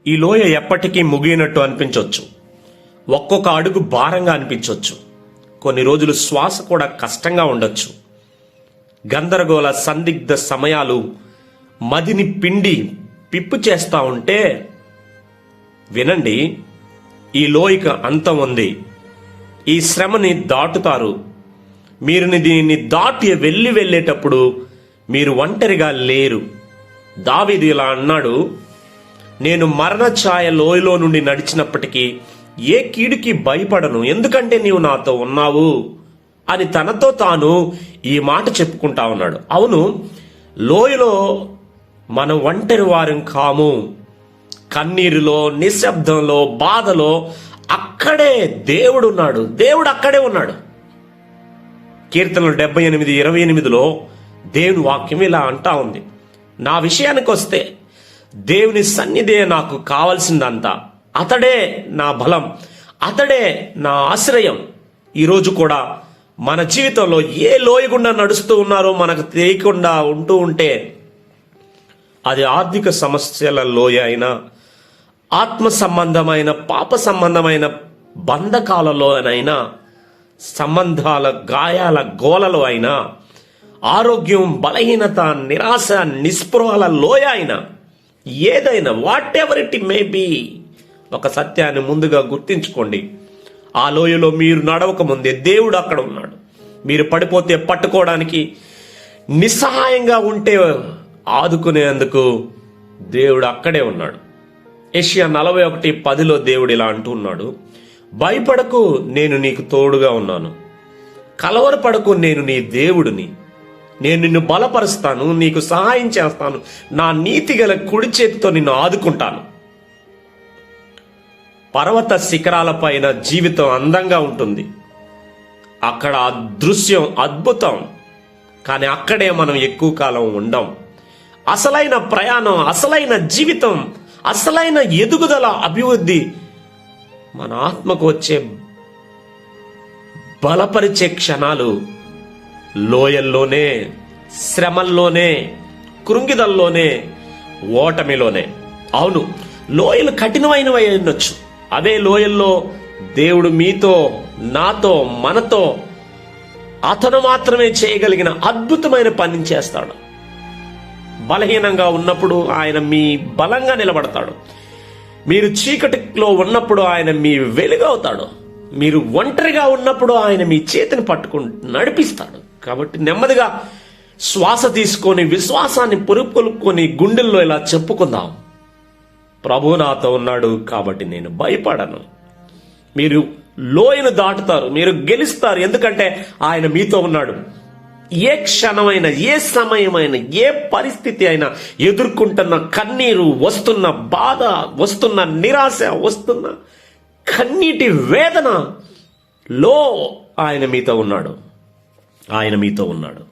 ఈ లోయ ఎప్పటికీ ముగియనట్టు అనిపించవచ్చు. ఒక్కొక్క అడుగు భారంగా అనిపించవచ్చు. కొన్ని రోజులు శ్వాస కూడా కష్టంగా ఉండొచ్చు. గందరగోళ సందిగ్ధ సమయాలు మదిని పిండి పిప్పు చేస్తా ఉంటే వినండి, ఈ లోయకు అంతం ఉంది. ఈ శ్రమని దాటుతారు. మీరు దీన్ని దాటి వెళ్ళేటప్పుడు మీరు ఒంటరిగా లేరు. దావీదు ఇలా అన్నాడు, నేను మరణ ఛాయ లోయలో నుండి నడిచినప్పటికీ ఏ కీడుకి భయపడను, ఎందుకంటే నీవు నాతో ఉన్నావు అని తనతో తాను ఈ మాట చెప్పుకుంటా ఉన్నాడు. అవును, లోయలో మనం ఒంటరి వారం కాము. కన్నీరులో, నిశ్శబ్దంలో, బాధలో అక్కడే దేవుడు ఉన్నాడు. దేవుడు అక్కడే ఉన్నాడు. కీర్తనలు 78:28లో దేవుని వాక్యం ఇలా అంటా ఉంది, నా విషయానికి వస్తే దేవుని సన్నిధే నాకు కావాల్సిందంతా. అతడే నా బలం, అతడే నా ఆశ్రయం. ఈరోజు కూడా మన జీవితంలో ఏ లోయ గుండా నడుస్తూ ఉన్నారో మనకు తెలియకుండా ఉంటూ ఉంటే, అది ఆర్థిక సమస్యల లోయ అయినా, ఆత్మ సంబంధమైన పాప సంబంధమైన బంధకాలలోనైనా, సంబంధాల గాయాల గోలలో అయినా, ఆరోగ్యం, బలహీనత, నిరాశ, నిస్పృహల లోయ అయినా, ఏదైనా whatever it may be, ఒక సత్యాన్ని ముందుగా గుర్తించుకోండి. ఆ లోయలో మీరు నడవక ముందే దేవుడు అక్కడ ఉన్నాడు. మీరు పడిపోతే పట్టుకోవడానికి, నిస్సహాయంగా ఉంటే ఆదుకునేందుకు దేవుడు అక్కడే ఉన్నాడు. యెషయా 41:10లో దేవుడు ఇలా అంటున్నాడు, భయపడకు, నేను నీకు తోడుగా ఉన్నాను. కలవరపడకు, నేను నీ దేవుడిని. నేను నిన్ను బలపరుస్తాను, నీకు సహాయం చేస్తాను. నా నీతి గల కుడి చేతితో నిన్ను ఆదుకుంటాను. పర్వత శిఖరాల పైన జీవితం అందంగా ఉంటుంది. అక్కడ దృశ్యం అద్భుతం. కానీ అక్కడే మనం ఎక్కువ కాలం ఉండం. అసలైన ప్రయాణం, అసలైన జీవితం, అసలైన ఎదుగుదల, అభివృద్ధి మన ఆత్మకు వచ్చే బలపరిచే క్షణాలు లోయల్లోనే, శ్రమల్లోనే, కృంగిదల్లోనే, ఓటమిలోనే. అవును, లోయలు కఠినమైనవి ఉండొచ్చు. అదే లోయల్లో దేవుడు మీతో, నాతో, మనతో అతను మాత్రమే చేయగలిగిన అద్భుతమైన పని చేస్తాడు. బలహీనంగా ఉన్నప్పుడు ఆయన మీ బలంగా నిలబడతాడు. మీరు చీకటిలో ఉన్నప్పుడు ఆయన మీ వెలుగవుతాడు. మీరు ఒంటరిగా ఉన్నప్పుడు ఆయన మీ చేతిని పట్టుకుని నడిపిస్తాడు. కాబట్టి నెమ్మదిగా శ్వాస తీసుకొని, విశ్వాసాన్ని పురుకొల్పుకొని గుండెల్లో ఇలా చెప్పుకుందాం, ప్రభు నాతో ఉన్నాడు కాబట్టి నేను భయపడను. మీరు లోయను దాటుతారు, మీరు గెలుస్తారు, ఎందుకంటే ఆయన మీతో ఉన్నాడు. ఏ క్షణమైనా, ఏ సమయమైనా, ఏ పరిస్థితి అయినా ఎదుర్కొంటున్న కన్నీరు, వస్తున్న బాధ, వస్తున్న నిరాశ, వస్తున్న కన్నీటి వేదన లో ఆయన మీతో ఉన్నాడు. ఆయన మీతో ఉన్నాడు.